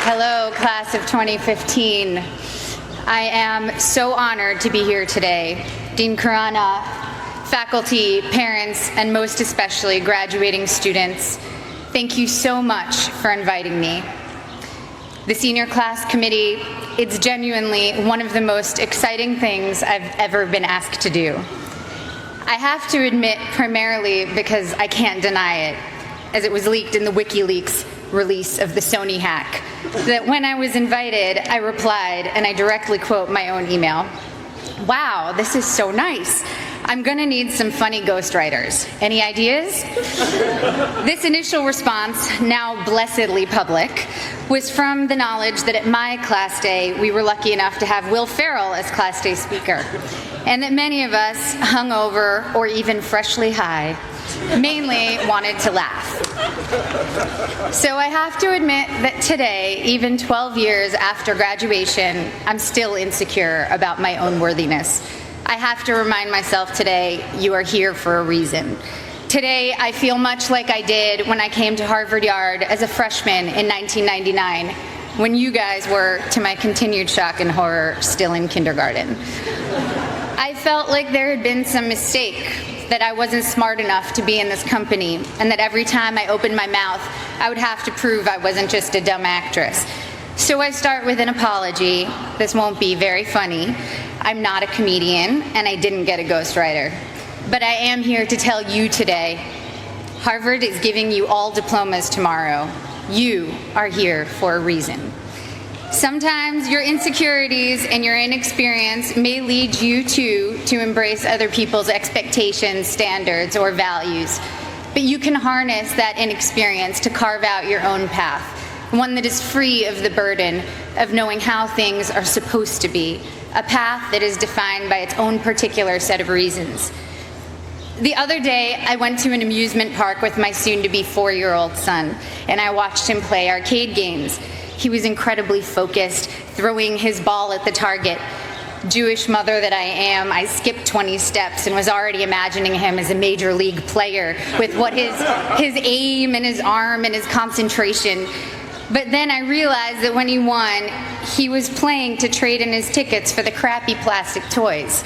Hello, class of 2015. I am so honored to be here today. Dean Khurana, faculty, parents, and most especially graduating students, thank you so much for inviting me. The senior class committee, it's genuinely one of the most exciting things I've ever been asked to do. I have to admit, primarily because I can't deny it, as it was leaked in the WikiLeaks release of the Sony hack, that when I was invited, I replied, and I directly quote my own email, "Wow, this is so nice. I'm gonna need some funny ghostwriters. Any ideas?" This initial response, now blessedly public, was from the knowledge that at my class day, we were lucky enough to have Will Ferrell as class day speaker, and that many of us, hungover or even freshly high, mainly wanted to laugh. So I have to admit that today, even 12 years after graduation, I'm still insecure about my own worthiness. I have to remind myself today, you are here for a reason. Today, I feel much like I did when I came to Harvard Yard as a freshman in 1999, when you guys were, to my continued shock and horror, still in kindergarten. I felt like there had been some mistake, that I wasn't smart enough to be in this company, and that every time I opened my mouth, I would have to prove I wasn't just a dumb actress. So I start with an apology. This won't be very funny. I'm not a comedian, and I didn't get a ghostwriter. But I am here to tell you today, Harvard is giving you all diplomas tomorrow. You are here for a reason. Sometimes your insecurities and your inexperience may lead you to embrace other people's expectations, standards, or values. But you can harness that inexperience to carve out your own path, one that is free of the burden of knowing how things are supposed to be, a path that is defined by its own particular set of reasons. The other day, I went to an amusement park with my soon-to-be 4-year-old son, and I watched him play arcade games. He was incredibly focused, throwing his ball at the target. Jewish mother that I am, I skipped 20 steps and was already imagining him as a major league player with what his aim and his arm and his concentration. But then I realized that when he won, he was playing to trade in his tickets for the crappy plastic toys.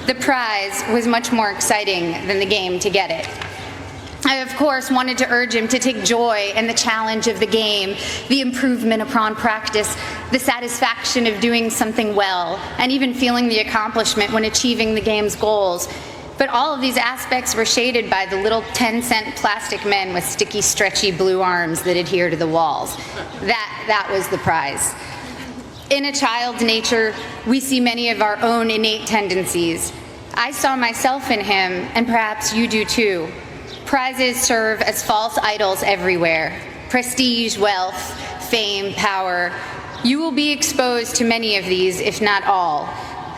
The prize was much more exciting than the game to get it. I, of course, wanted to urge him to take joy in the challenge of the game, the improvement upon practice, the satisfaction of doing something well, and even feeling the accomplishment when achieving the game's goals. But all of these aspects were shaded by the little 10-cent plastic men with sticky, stretchy blue arms that adhere to the walls. That was the prize. In a child's nature, we see many of our own innate tendencies. I saw myself in him, and perhaps you do too. Prizes serve as false idols everywhere. Prestige, wealth, fame, power. You will be exposed to many of these, if not all.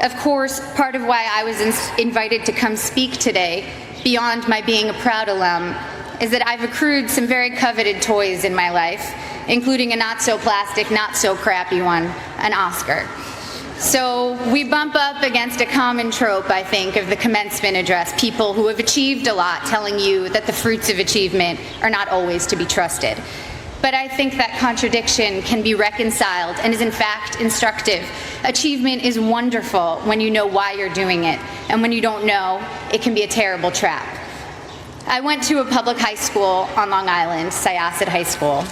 Of course, part of why I was invited to come speak today, beyond my being a proud alum, is that I've accrued some very coveted toys in my life, including a not-so-plastic, not-so-crappy one, an Oscar. So we bump up against a common trope, I think, of the commencement address, people who have achieved a lot telling you that the fruits of achievement are not always to be trusted. But I think that contradiction can be reconciled and is in fact instructive. Achievement is wonderful when you know why you're doing it, and when you don't know, it can be a terrible trap. I went to a public high school on Long Island, Syosset High School.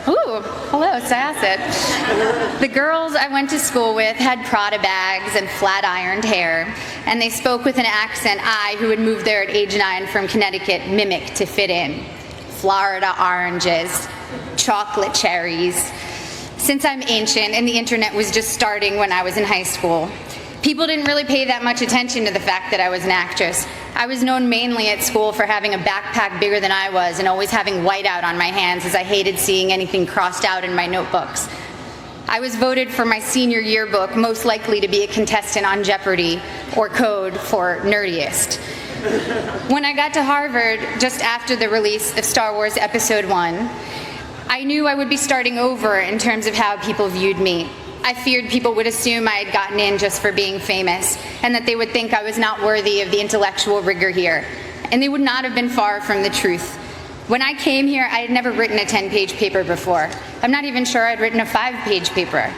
Ooh, hello, Syosset. The girls I went to school with had Prada bags and flat-ironed hair, and they spoke with an accent I, who had moved there at age 9 from Connecticut, mimicked to fit in. Florida oranges, chocolate cherries. Since I'm ancient and the internet was just starting when I was in high school, people didn't really pay that much attention to the fact that I was an actress. I was known mainly at school for having a backpack bigger than I was and always having whiteout on my hands, as I hated seeing anything crossed out in my notebooks. I was voted for my senior yearbook most likely to be a contestant on Jeopardy, or code for nerdiest. When I got to Harvard, just after the release of Star Wars Episode 1, I knew I would be starting over in terms of how people viewed me. I feared people would assume I had gotten in just for being famous, and that they would think I was not worthy of the intellectual rigor here. And they would not have been far from the truth. When I came here, I had never written a 10-page paper before. I'm not even sure I'd written a 5-page paper.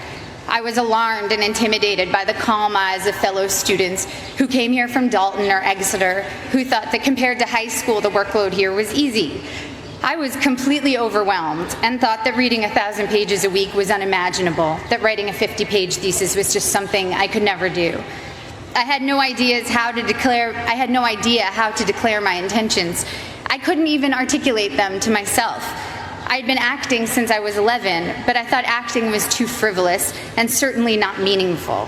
I was alarmed and intimidated by the calm eyes of fellow students who came here from Dalton or Exeter, who thought that compared to high school, the workload here was easy. I was completely overwhelmed and thought that reading 1,000 pages a week was unimaginable, that writing a 50-page thesis was just something I could never do. I had no idea how to declare my intentions. I couldn't even articulate them to myself. I'd been acting since I was 11, but I thought acting was too frivolous and certainly not meaningful.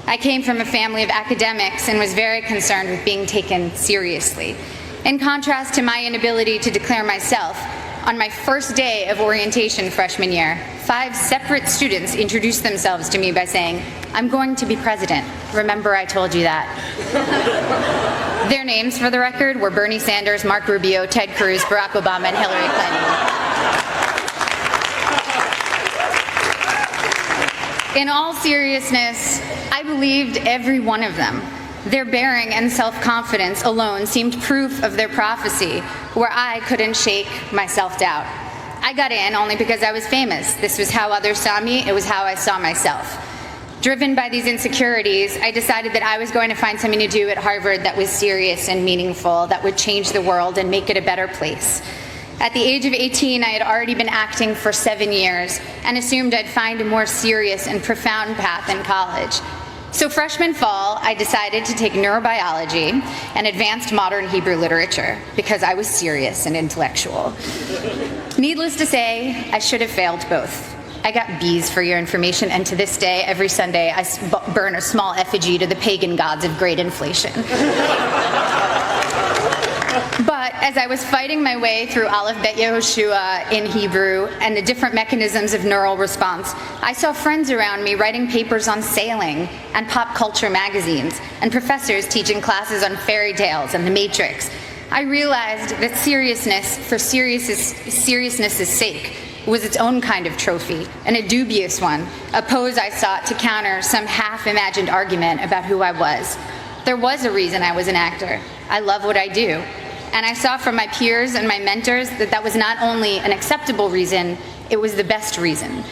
I came from a family of academics and was very concerned with being taken seriously. In contrast to my inability to declare myself, on my first day of orientation freshman year, 5 separate students introduced themselves to me by saying, "I'm going to be president. Remember I told you that." Their names, for the record, were Bernie Sanders, Mark Rubio, Ted Cruz, Barack Obama, and Hillary Clinton. In all seriousness, I believed every one of them. Their bearing and self-confidence alone seemed proof of their prophecy, where I couldn't shake my self-doubt. I got in only because I was famous. This was how others saw me. It was how I saw myself. Driven by these insecurities, I decided that I was going to find something to do at Harvard that was serious and meaningful, that would change the world and make it a better place. At the age of 18, I had already been acting for 7 years and assumed I'd find a more serious and profound path in college. So freshman fall, I decided to take neurobiology and advanced modern Hebrew literature because I was serious and intellectual. Needless to say, I should have failed both. I got B's for your information, and to this day, every Sunday, I burn a small effigy to the pagan gods of great inflation. But as I was fighting my way through Aleph Bet Yehoshua in Hebrew and the different mechanisms of neural response, I saw friends around me writing papers on sailing and pop culture magazines, and professors teaching classes on fairy tales and the Matrix. I realized that seriousness for seriousness' sake was its own kind of trophy, and a dubious one, a pose I sought to counter some half-imagined argument about who I was. There was a reason I was an actor. I love what I do. And I saw from my peers and my mentors that that was not only an acceptable reason, it was the best reason.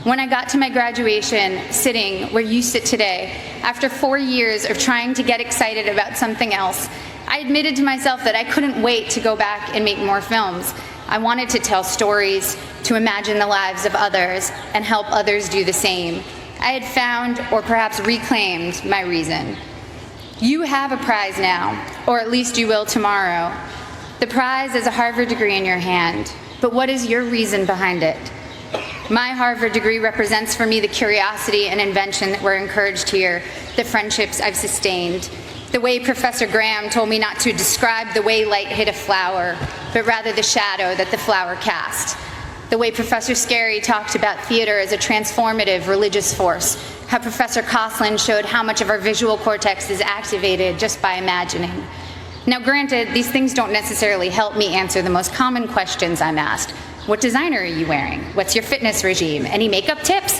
When I got to my graduation, sitting where you sit today, after 4 years of trying to get excited about something else, I admitted to myself that I couldn't wait to go back and make more films. I wanted to tell stories, to imagine the lives of others, and help others do the same. I had found, or perhaps reclaimed, my reason. You have a prize now, or at least you will tomorrow. The prize is a Harvard degree in your hand, but what is your reason behind it? My Harvard degree represents for me the curiosity and invention that were encouraged here, the friendships I've sustained, the way Professor Graham told me not to describe the way light hit a flower, but rather the shadow that the flower cast. The way Professor Scarry talked about theater as a transformative religious force, how Professor Coughlin showed how much of our visual cortex is activated just by imagining. Now granted, these things don't necessarily help me answer the most common questions I'm asked. What designer are you wearing? What's your fitness regime? Any makeup tips?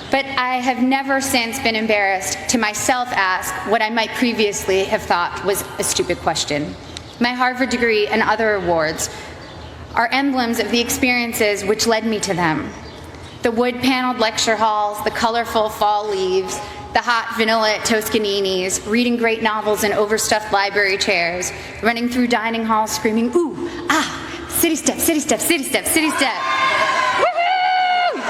But I have never since been embarrassed to myself ask what I might previously have thought was a stupid question. My Harvard degree and other awards are emblems of the experiences which led me to them. The wood-paneled lecture halls, the colorful fall leaves, the hot vanilla at Toscanini's, reading great novels in overstuffed library chairs, running through dining halls screaming, "Ooh, ah, city step, city step, city step, city step." Woohoo!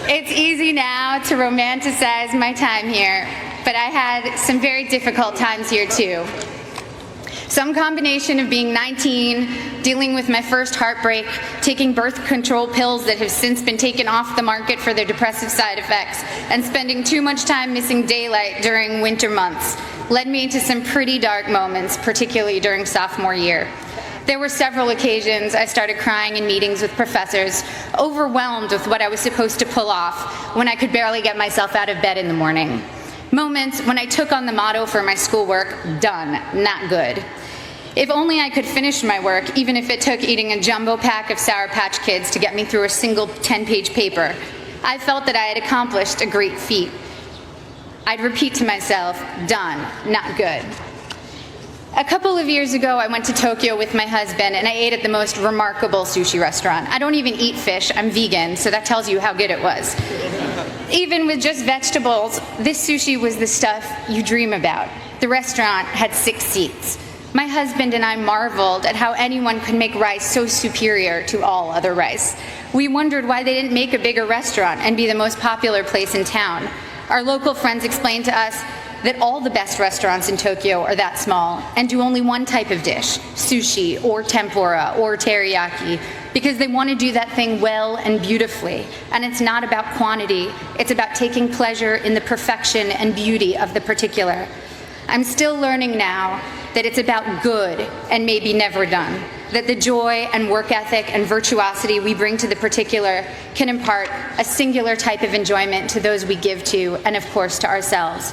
It's easy now to romanticize my time here, but I had some very difficult times here too. Some combination of being 19, dealing with my first heartbreak, taking birth control pills that have since been taken off the market for their depressive side effects, and spending too much time missing daylight during winter months led me to some pretty dark moments, particularly during sophomore year. There were several occasions I started crying in meetings with professors, overwhelmed with what I was supposed to pull off when I could barely get myself out of bed in the morning. Moments when I took on the motto for my schoolwork, done, not good. If only I could finish my work, even if it took eating a jumbo pack of Sour Patch Kids to get me through a single 10-page paper. I felt that I had accomplished a great feat. I'd repeat to myself, done, not good. A couple of years ago, I went to Tokyo with my husband and I ate at the most remarkable sushi restaurant. I don't even eat fish, I'm vegan, so that tells you how good it was. Even with just vegetables, this sushi was the stuff you dream about. The restaurant had 6 seats. My husband and I marveled at how anyone could make rice so superior to all other rice. We wondered why they didn't make a bigger restaurant and be the most popular place in town. Our local friends explained to us that all the best restaurants in Tokyo are that small and do only one type of dish, sushi or tempura or teriyaki, because they want to do that thing well and beautifully. And it's not about quantity, it's about taking pleasure in the perfection and beauty of the particular. I'm still learning now that it's about good and maybe never done, that the joy and work ethic and virtuosity we bring to the particular can impart a singular type of enjoyment to those we give to and of course to ourselves.